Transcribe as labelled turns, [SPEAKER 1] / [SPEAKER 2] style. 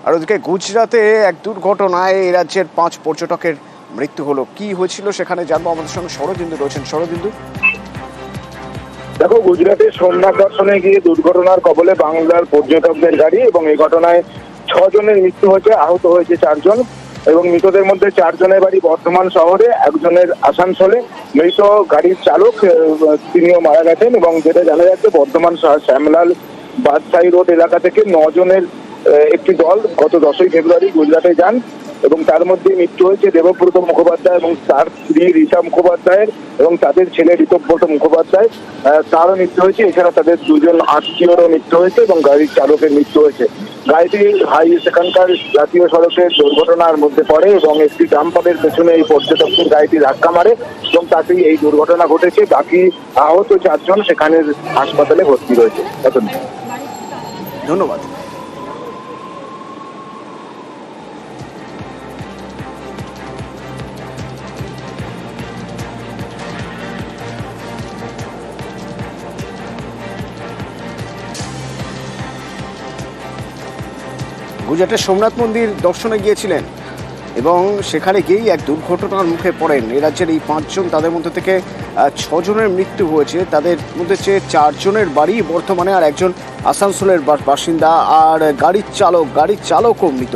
[SPEAKER 1] আর ওদিকে গুজরাতে এক দুর্ঘটনায় এই রাজ্যের 5 পর্যটকের মৃত্যু হলো। কি হয়েছিল সেখানে জানবো, আমাদের সঙ্গে শরদিন্দু রয়েছেন। শরদিন্দু,
[SPEAKER 2] দেখো, গুজরাটের সোমনাথ দর্শনে গিয়ে দুর্ঘটনার কবলে বাংলার পর্যটকদের গাড়ি, এবং এই ঘটনায় 6 জনের মৃত্যু হয়েছে, আহত হয়েছে 4 জন। এবং মৃতদের মধ্যে 4 জনের বাড়ি বর্ধমান শহরে, একজনের আসানসোলে। মৃত গাড়ির চালক তিনিও মারা গেছেন। এবং যেটা জানা যাচ্ছে, বর্ধমান শহর শ্যামলাল বাদশাহী রোড এলাকা থেকে 9 জনের একটি দল গত 10ই ফেব্রুয়ারি গুজরাটে যান, এবং তার মধ্যে মৃত্যু হয়েছে দেবব্রত মুখোপাধ্যায় এবং তার স্ত্রী রীতা মুখোপাধ্যায়ের, এবং তাদের ছেলে ঋতব্রত মুখোপাধ্যায়, তারও মৃত্যু হয়েছে। এছাড়া তাদের 2 জন আত্মীয়রও মৃত্যু হয়েছে এবং গাড়ির চালকের মৃত্যু হয়েছে। গাড়িটি সেখানকার জাতীয় সড়কের দুর্ঘটনার মধ্যে পড়ে এবং একটি ডাম্পারের পেছনে এই পর্যটকদের গাড়িটি ধাক্কা মারে, এবং তাতেই এই দুর্ঘটনা ঘটেছে। বাকি আহত 4 জন সেখানের হাসপাতালে ভর্তি রয়েছে।
[SPEAKER 1] ধন্যবাদ। গুজরাটের সোমনাথ মন্দির দর্শনে গিয়েছিলেন এবং সেখানে গিয়েই এক দুর্ঘটনার মুখে পড়েন এই রাজ্যের এই 5 জন। তাদের মধ্যে থেকে 6 জনের মৃত্যু হয়েছে। তাদের মধ্যে 4 জনের বাড়ি বর্ধমানে, আর একজন আসানসোলের বাসিন্দা, আর গাড়ির চালকও মৃত।